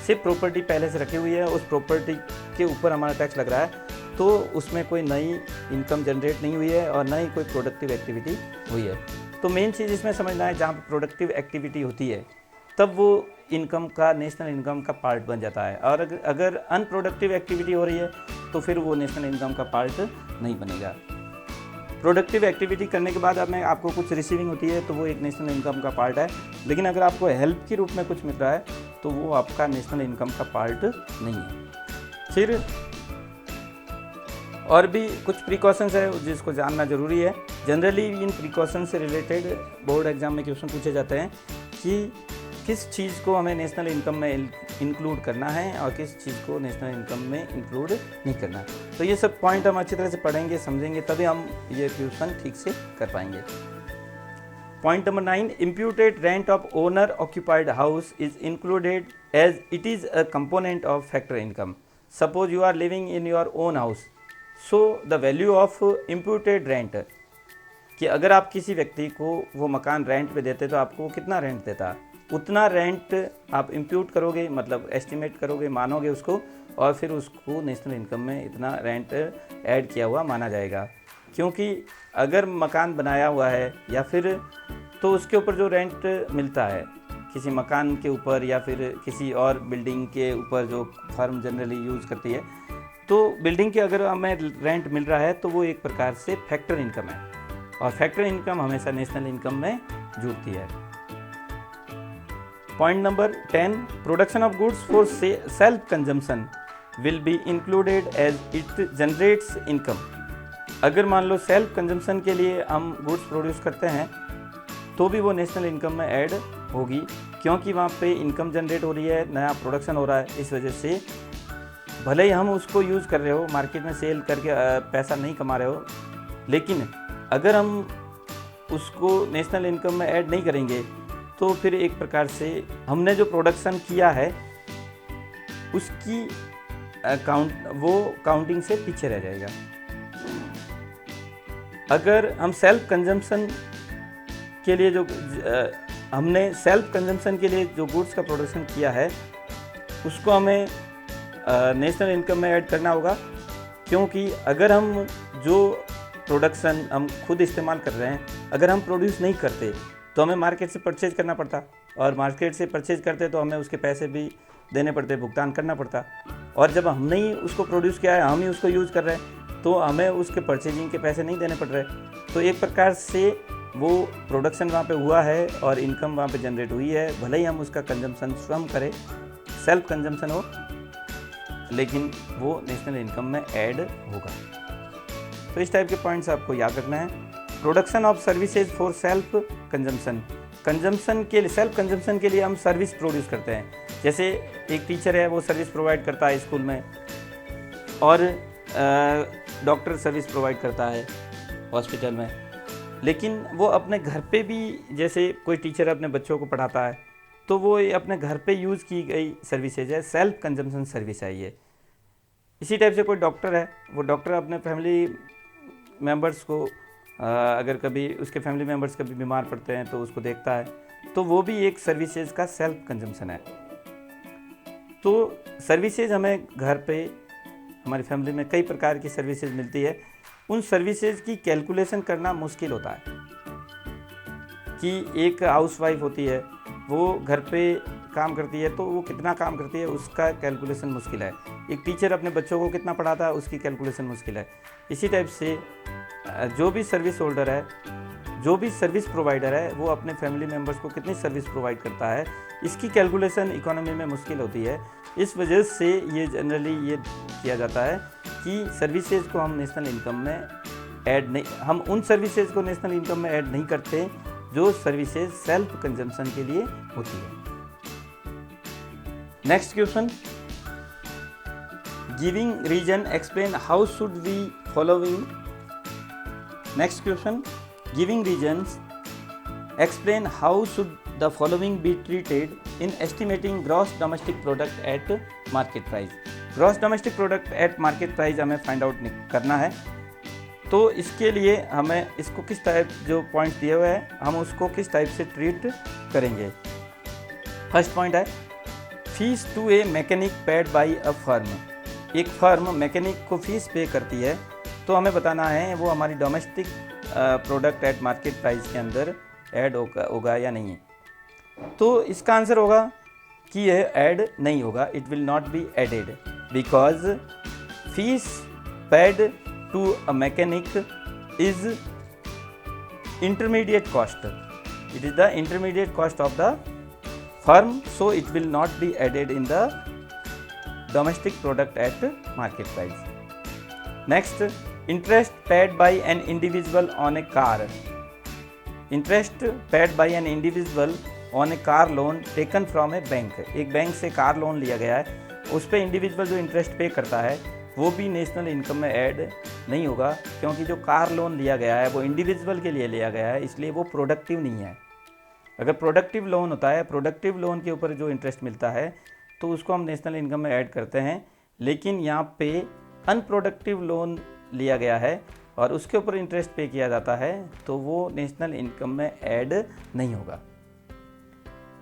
सिर्फ प्रॉपर्टी पहले से रखी हुई है, उस प्रॉपर्टी के ऊपर हमारा टैक्स लग रहा है, तो उसमें कोई नई इनकम जनरेट नहीं हुई है और ना ही कोई प्रोडक्टिव एक्टिविटी हुई है। तो मेन चीज़ इसमें समझना है, जहाँ पर प्रोडक्टिव एक्टिविटी होती है तब वो इनकम का, नेशनल इनकम का पार्ट बन जाता है, और अगर अनप्रोडक्टिव एक्टिविटी हो रही है तो फिर वो नेशनल इनकम का पार्ट नहीं बनेगा। प्रोडक्टिव एक्टिविटी करने के बाद में आपको कुछ रिसीविंग होती है तो वो एक नेशनल इनकम का पार्ट है, लेकिन अगर आपको हेल्प के रूप में कुछ मिल रहा है तो वो आपका नेशनल इनकम का पार्ट नहीं है। फिर और भी कुछ प्रिकॉशंस है जिसको जानना ज़रूरी है। जनरली इन प्रिकॉशन से रिलेटेड बोर्ड एग्जाम में क्वेश्चन पूछे जाते हैं कि किस चीज़ को हमें नेशनल इनकम में इंक्लूड करना है और किस चीज़ को नेशनल इनकम में इंक्लूड नहीं करना। तो ये सब पॉइंट हम अच्छी तरह से पढ़ेंगे, समझेंगे, तभी हम ये क्वेश्चन ठीक से कर पाएंगे। Point number 9, imputed rent of owner occupied house is included as it is a component of factor income. Suppose you are living in your own house, so the value of imputed rent, कि अगर आप किसी व्यक्ति को वो मकान rent पे देते तो आपको कितना रेंट देता, उतना रेंट आप इम्प्यूट करोगे, मतलब एस्टिमेट करोगे, मानोगे उसको, और फिर उसको नेशनल इनकम में इतना रेंट ऐड किया हुआ माना जाएगा। क्योंकि अगर मकान बनाया हुआ है या फिर, तो उसके ऊपर जो रेंट मिलता है किसी मकान के ऊपर या फिर किसी और बिल्डिंग के ऊपर जो फर्म जनरली यूज़ करती है, तो बिल्डिंग के अगर हमें रेंट मिल रहा है तो वो एक प्रकार से फैक्टर इनकम है, और फैक्टर इनकम हमेशा नेशनल इनकम में जुड़ती है। Point number 10, production of goods for self consumption will be included as it generates income. अगर मान लो सेल्फ कंजम्पशन के लिए हम गुड्स प्रोड्यूस करते हैं तो भी वो नेशनल इनकम में ऐड होगी, क्योंकि वहाँ पे इनकम जनरेट हो रही है, नया प्रोडक्शन हो रहा है। इस वजह से भले ही हम उसको यूज़ कर रहे हो, मार्केट में सेल करके पैसा नहीं कमा रहे हो, लेकिन अगर हम उसको नेशनल इनकम में ऐड नहीं करेंगे तो फिर एक प्रकार से हमने जो प्रोडक्शन किया है उसकी काउंटिंग से पीछे रह जाएगा। अगर हम सेल्फ कंजम्पशन के लिए हमने सेल्फ कंजम्पशन के लिए जो गुड्स का प्रोडक्शन किया है उसको हमें नेशनल इनकम में ऐड करना होगा, क्योंकि अगर हम जो प्रोडक्शन हम खुद इस्तेमाल कर रहे हैं अगर हम प्रोड्यूस नहीं करते तो हमें मार्केट से परचेज करना पड़ता, और मार्केट से परचेज करते तो हमें उसके पैसे भी देने पड़ते, भुगतान करना पड़ता। और जब हमने ही उसको प्रोड्यूस किया है, हम ही उसको यूज़ कर रहे हैं, तो हमें उसके परचेजिंग के पैसे नहीं देने पड़ रहे। तो एक प्रकार से वो प्रोडक्शन वहाँ पे हुआ है और इनकम वहाँ पे जनरेट हुई है, भले ही हम उसका कंजम्पशन स्वयं करें, सेल्फ कंजम्पशन हो, लेकिन वो नेशनल इनकम में ऐड होगा। तो इस टाइप के पॉइंट्स आपको याद रखना है। Production of services for self consumption, consumption के लिए, सेल्फ कंजम्पशन के लिए हम सर्विस प्रोड्यूस करते हैं। जैसे एक टीचर है वो सर्विस प्रोवाइड करता है स्कूल में, और डॉक्टर सर्विस प्रोवाइड करता है हॉस्पिटल में, लेकिन वो अपने घर पे भी, जैसे कोई टीचर अपने बच्चों को पढ़ाता है तो वो अपने घर पे यूज़ की गई सर्विसेज है, सेल्फ कंजम्पशन सर्विस है ये। इसी टाइप से कोई डॉक्टर है, वो डॉक्टर अपने फैमिली मेंबर्स को अगर कभी उसके फैमिली मेंबर्स कभी बीमार पड़ते हैं तो उसको देखता है, तो वो भी एक सर्विसेज का सेल्फ कंजम्पशन है। तो सर्विसेज हमें घर पे, हमारी फैमिली में कई प्रकार की सर्विसेज मिलती है, उन सर्विसेज की कैलकुलेशन करना मुश्किल होता है। कि एक हाउसवाइफ होती है, वो घर पे काम करती है, तो वो कितना काम करती है उसका कैलकुलेशन मुश्किल है। एक टीचर अपने बच्चों को कितना पढ़ाता है उसकी कैलकुलेशन मुश्किल है। इसी टाइप से जो भी सर्विस होल्डर है, जो भी सर्विस प्रोवाइडर है, वो अपने फैमिली मेम्बर्स को कितनी सर्विस प्रोवाइड करता है, इसकी कैलकुलेशन इकोनॉमी में मुश्किल होती है। इस वजह से ये जनरली ये किया जाता है कि सर्विसेज को हम नेशनल इनकम में ऐड नहीं, हम उन सर्विसेज को नेशनल इनकम में ऐड नहीं करते जो सर्विसेज सेल्फ कंजम्पशन के लिए होती है। Next question, giving reason explain how should we following. Next question, giving reasons explain how should the following be treated in estimating gross domestic product at market price. Gross domestic product at market price हमें find out करना है, तो इसके लिए हमें इसको किस type, जो पॉइंट्स दिए हुए हैं हम उसको किस टाइप से ट्रीट करेंगे। फर्स्ट पॉइंट है fees to a mechanic paid by a firm. एक फर्म मैकेनिक को फीस पे करती है, तो हमें बताना है वो हमारी domestic product at market price के अंदर ऐड होगा या नहीं है। तो इसका आंसर होगा कि यह ऐड नहीं होगा, it will not be added, because fees paid to a mechanic is intermediate cost. It is the intermediate cost of the firm, so it will not be added in the domestic product at market price. Next, interest paid by an individual on a car. Interest paid by an individual on a car loan taken from a bank. एक bank से car loan लिया गया है, उस पर individual जो interest पे करता है वो भी नेशनल इनकम में ऐड नहीं होगा, क्योंकि जो कार लोन लिया गया है वो इंडिविजुअल के लिए लिया गया है, इसलिए वो प्रोडक्टिव नहीं है। अगर प्रोडक्टिव लोन होता है, प्रोडक्टिव लोन के ऊपर जो इंटरेस्ट मिलता है तो उसको हम नेशनल इनकम में ऐड करते हैं, लेकिन यहाँ पे अनप्रोडक्टिव लोन लिया गया है और उसके ऊपर इंटरेस्ट पे किया जाता है, तो वो नेशनल इनकम में ऐड नहीं होगा।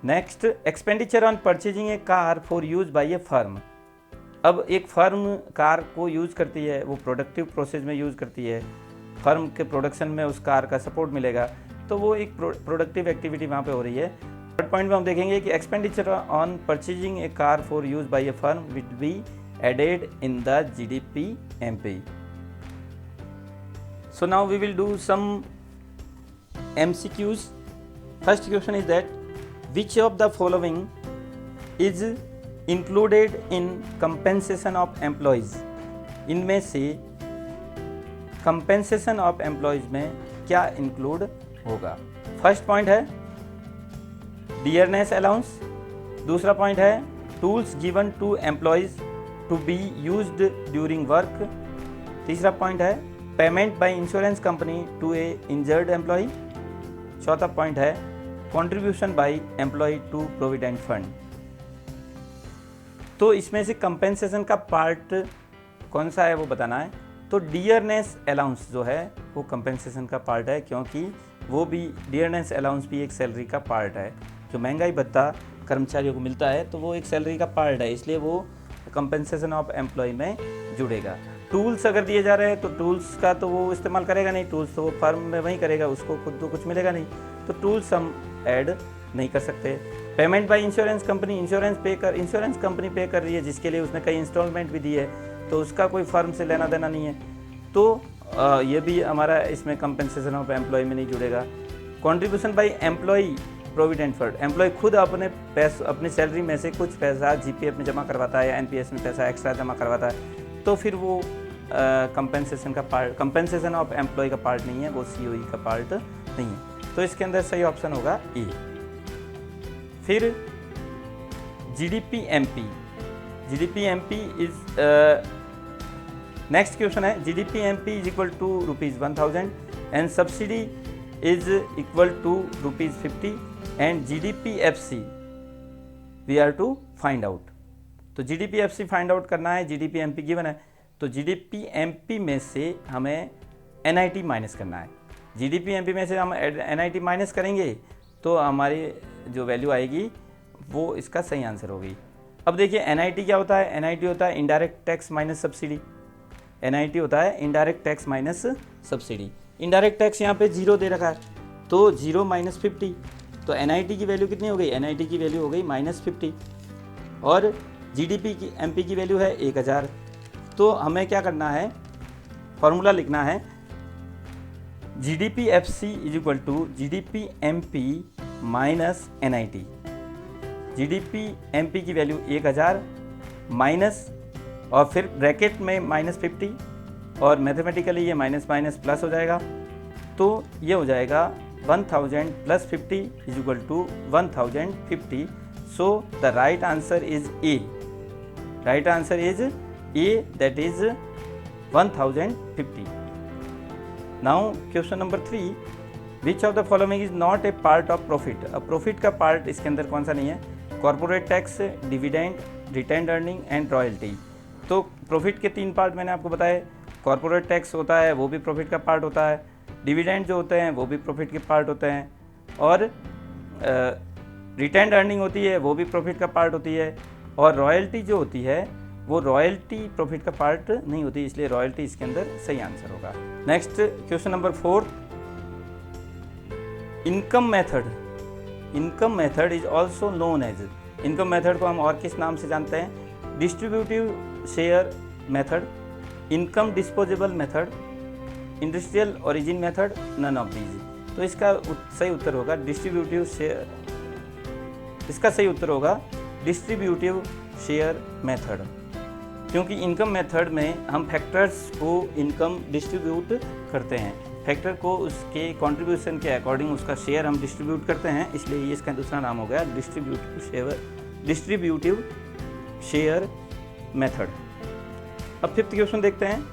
Next, expenditure on purchasing a car for use by a firm. अब एक फर्म कार को यूज़ करती है, वो प्रोडक्टिव प्रोसेस में यूज़ करती है, फर्म के प्रोडक्शन में उस कार का सपोर्ट मिलेगा, तो वो एक प्रोडक्टिव एक्टिविटी वहाँ पे हो रही है। थर्ड पॉइंट में हम देखेंगे कि expenditure on purchasing a car for use by a firm will be added in the GDP MP। So now we will do some MCQs। First question is that which of the following is included in compensation of employees. इनमें से compensation of employees में क्या include होगा। First point है dearness allowance, दूसरा point है tools given to employees to be used during work, तीसरा point है payment by insurance company to a injured employee, चौथा पॉइंट है contribution by employee to provident fund. तो इसमें से कंपेंसेशन का पार्ट कौन सा है वो बताना है। तो तो डियरनेस अलाउंस जो है वो कंपेंसेशन का पार्ट है, क्योंकि वो भी डियरनेस अलाउंस भी एक सैलरी का पार्ट है। जो महंगाई भत्ता कर्मचारियों को मिलता है तो वो एक सैलरी का पार्ट है, इसलिए वो कंपेंसेशन ऑफ एम्प्लॉय में जुड़ेगा। टूल्स अगर दिए जा रहे हैं तो टूल्स का तो वो इस्तेमाल करेगा नहीं, टूल्स तो वो फर्म में वहीं करेगा, उसको खुद तो कुछ मिलेगा नहीं, तो टूल्स हम ऐड नहीं कर सकते। Payment by insurance company, insurance company पे कर रही है जिसके लिए उसने कई इंस्टॉलमेंट भी दी है, तो उसका कोई फर्म से लेना देना नहीं है, तो ये भी हमारा इसमें कंपेंसेशन ऑफ एम्प्लॉय में नहीं जुड़ेगा। Contribution by employee provident fund, employee खुद अपनी सैलरी में से कुछ पैसा जीपीएफ में जमा करवाता है या एनपीएस में पैसा एक्स्ट्रा जमा करवाता है, तो फिर वो कंपेंसेशन ऑफ एम्प्लॉय का पार्ट नहीं है, वो सीओई का पार्ट नहीं है। तो इसके अंदर सही ऑप्शन होगा ए। फिर GDP MP is next question है, GDP MP is equal to ₹1000 and subsidy is equal to ₹50 and GDPFC we are to find out. तो जीडीपीएफसी फाइंड आउट करना है, जीडीपीएमपी गिवन है, तो जीडीपीएमपी में से हमें एनआईटी माइनस करना है। जीडीपीएमपी में से हम एनआईटी माइनस करेंगे तो हमारी जो वैल्यू आएगी वो इसका सही आंसर होगी। अब देखिए एनआईटी क्या होता है, एनआईटी होता है indirect tax minus subsidy, NIT होता है indirect tax minus subsidy. Indirect tax यहाँ पे 0 दे रखा है, तो 0 - 50, तो एनआईटी की वैल्यू कितनी हो गई, एनआईटी की वैल्यू हो गई -50 और जीडीपी की एमपी की वैल्यू है 1000। तो हमें क्या करना है, फॉर्मूला लिखना है GDPFC is equal to GDPMP minus NIT. GDPMP की वैल्यू 1000 माइनस और फिर ब्रैकेट में -50 और मैथमेटिकली ये माइनस माइनस प्लस हो जाएगा, तो ये हो जाएगा 1000 + 50 is equal to 1050। So the right answer is A, right answer is A, that is 1050। Now question number 3, which of the following is not a part of profit. अब profit का part इसके अंदर कौन सा नहीं है, corporate tax, dividend, retained earning and royalty. तो profit के 3 पार्ट मैंने आपको बताए, कॉर्पोरेट टैक्स होता है वो भी प्रॉफिट का पार्ट होता है, डिविडेंड जो होते हैं वो भी प्रॉफिट के पार्ट होते हैं, और रिटेन्ड अर्निंग होती है वो भी प्रॉफिट का पार्ट होती है, और रॉयल्टी जो होती है वो रॉयल्टी प्रॉफिट का पार्ट नहीं होती, इसलिए रॉयल्टी इसके अंदर सही आंसर होगा। Next question number 4, income method. Income method is also known as, income method को हम और किस नाम से जानते हैं, distributive share method, income disposable method, industrial origin method, none of these. तो इसका सही उत्तर होगा डिस्ट्रीब्यूटिव शेयर, इसका सही उत्तर होगा डिस्ट्रीब्यूटिव शेयर मेथड, क्योंकि इनकम मेथड में हम फैक्टर्स को इनकम डिस्ट्रीब्यूट करते हैं, फैक्टर को उसके कंट्रीब्यूशन के अकॉर्डिंग उसका शेयर हम डिस्ट्रीब्यूट करते हैं, इसलिए ये इसका दूसरा नाम हो गया डिस्ट्रीब्यूटिव शेयर मेथड। अब 5th क्वेश्चन देखते हैं,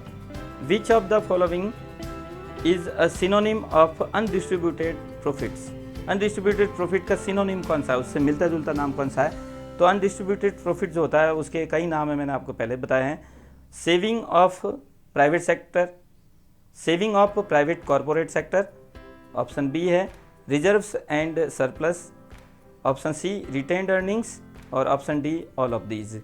विच of the following is a synonym of undistributed profits. Undistributed profit का सिनोनिम कौन सा है, उससे मिलता जुलता नाम कौन सा है। तो अनडिस्ट्रीब्यूटेड प्रॉफिट जो होता है उसके कई नाम है, मैंने आपको पहले बताए हैं, saving of private sector, saving of private corporate sector, option B है reserves and surplus, option C retained earnings और option D all of these.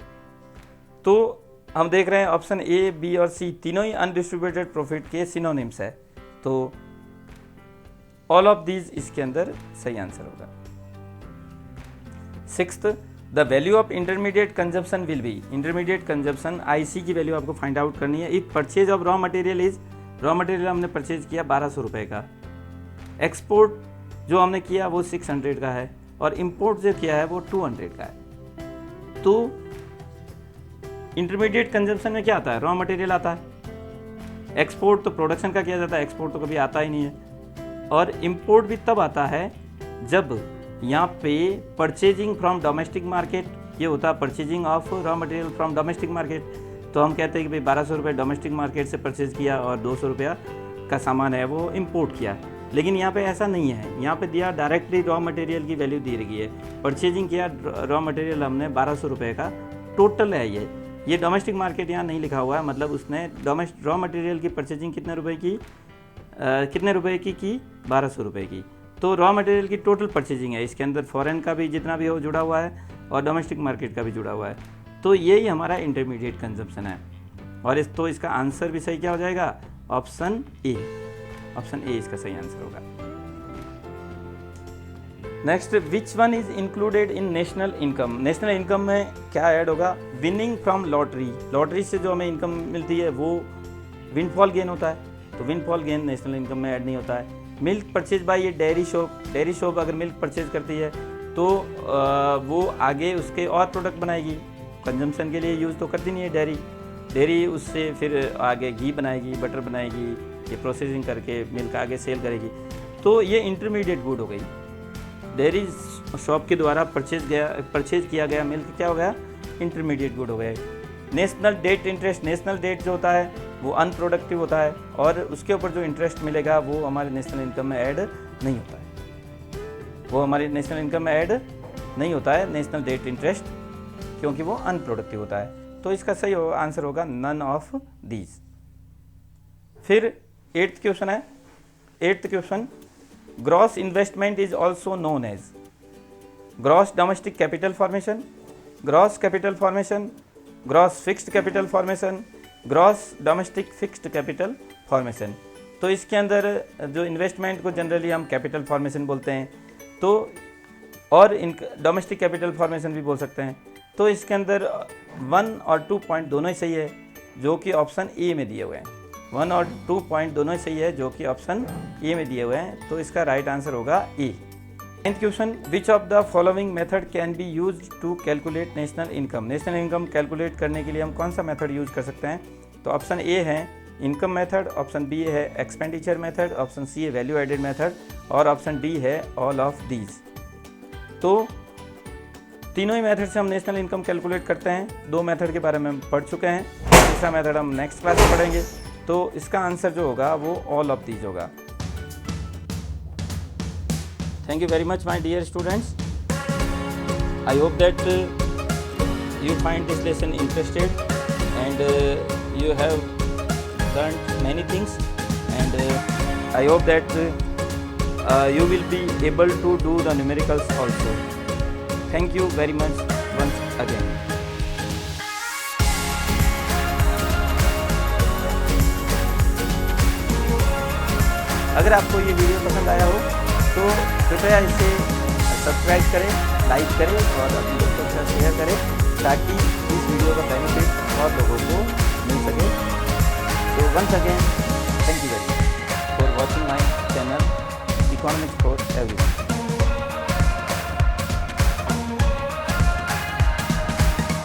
तो हम देख रहे हैं ऑप्शन ए, बी और सी तीनों ही अनडिस्ट्रीब्यूटेड प्रॉफिट के सिनोनिम्स है, तो ऑल ऑफ दीज इसके अंदर सही आंसर होगा। 6th, the value of intermediate consumption will B. Intermediate consumption IC की वैल्यू आपको फाइंड आउट करनी है। If purchase of raw material is, raw material हमने परचेज किया 1200 रुपये का, एक्सपोर्ट जो हमने किया वो 600 का है और इम्पोर्ट जो किया है वो 200 का है। तो इंटरमीडिएट कंजम्पशन में क्या आता है, रॉ मटेरियल आता है, एक्सपोर्ट तो प्रोडक्शन का किया जाता है, एक्सपोर्ट तो कभी आता ही नहीं है, और इम्पोर्ट भी तब आता है जब यहाँ पे परचेजिंग फ्रॉम डोमेस्टिक मार्केट, ये होता है purchasing of raw material from domestic market. तो हम कहते हैं कि भाई 1200 रुपये डोमेस्टिक मार्केट से परचेज किया और 200 रुपया का सामान है वो इम्पोर्ट किया, लेकिन यहाँ पे ऐसा नहीं है, यहाँ पे दिया डायरेक्टली रॉ मटेरियल की वैल्यू दी गई है, परचेजिंग किया रॉ मटेरियल हमने 1200 रुपये का टोटल है ये, ये डोमेस्टिक मार्केट यहाँ नहीं लिखा हुआ है, मतलब उसने रॉ मटेरियल की परचेजिंग कितने रुपए की की 1200 रुपये की। तो रॉ मटेरियल की टोटल परचेजिंग है, इसके अंदर फॉरेन का भी जितना भी हो जुड़ा हुआ है और डोमेस्टिक मार्केट का भी जुड़ा हुआ है। तो यही हमारा इंटरमीडिएट कंजम्पशन है। और तो इसका आंसर भी सही क्या हो जाएगा? Option A. ऑप्शन ए इसका सही आंसर होगा। Next, which one is included in national income? National income में क्या ऐड होगा? Winning from lottery. लॉटरी से जो हमें इनकम मिलती है वो विंडफॉल गेन होता है, तो विंडफॉल गेन नेशनल इनकम में ऐड नहीं होता है। मिल्क परचेज बाय ये डेयरी शॉप अगर मिल्क परचेज करती है तो वो आगे उसके और प्रोडक्ट बनाएगी, कंजम्पशन के लिए यूज़ तो करती नहीं है डेयरी उससे फिर आगे घी बनाएगी, बटर बनाएगी, ये प्रोसेसिंग करके मिल्क आगे सेल करेगी। तो ये इंटरमीडिएट गुड हो गई। डेयरी शॉप के द्वारा परचेज किया गया मिल्क क्या हो गया? इंटरमीडिएट गुड हो गया। National debt interest, national debt जो होता है वो अनप्रोडक्टिव होता है और उसके ऊपर जो इंटरेस्ट मिलेगा वो हमारे नेशनल इनकम में ऐड नहीं होता है, वो हमारी नेशनल इनकम में ऐड नहीं होता है नेशनल डेट इंटरेस्ट, क्योंकि वो अनप्रोडक्टिव होता है। तो इसका सही आंसर होगा नन ऑफ दीज। फिर 8th क्वेश्चन है। 8th question, gross investment is also known as gross domestic capital formation, gross capital formation, gross fixed capital formation, gross domestic fixed capital formation. तो इसके अंदर जो इन्वेस्टमेंट को generally हम capital formation बोलते हैं, तो और डोमेस्टिक कैपिटल फॉर्मेशन भी बोल सकते हैं। तो इसके अंदर 1 और 2 पॉइंट दोनों ही सही है जो कि ऑप्शन ए में दिए हुए हैं। 1 और 2 पॉइंट दोनों ही सही है जो कि ऑप्शन ए में दिए हुए हैं। तो इसका राइट आंसर होगा A. 9th question, which of the following method can be use to calculate national income? National income calculate करने के लिए हम कौन सा मेथड यूज कर सकते हैं? तो ऑप्शन ए है इनकम मेथड, ऑप्शन बी है एक्सपेंडिचर मेथड, ऑप्शन सी है वैल्यू एडेड मेथड और ऑप्शन डी है ऑल ऑफ दीज। तो तीनों ही मेथड से हम नेशनल इनकम कैलकुलेट करते हैं। 2 मेथड के बारे में हम पढ़ चुके हैं, तीसरा मेथड हम नेक्स्ट क्लास में पढ़ेंगे। तो इसका आंसर जो होगा वो ऑल ऑफ दीज होगा। Thank you very much, my dear students. I hope that you find this lesson interested and you have learned many things, and I hope that you will be able to do the numericals also. Thank you very much once again. अगर आपको ये video पसंद आया हो तो कृपया इसे subscribe करें, लाइक करें और अपने दोस्तों के साथ शेयर करें ताकि इस वीडियो का बेनिफिट और लोगों को मिल सके। तो once again thank you very much for watching my channel economics for everyone.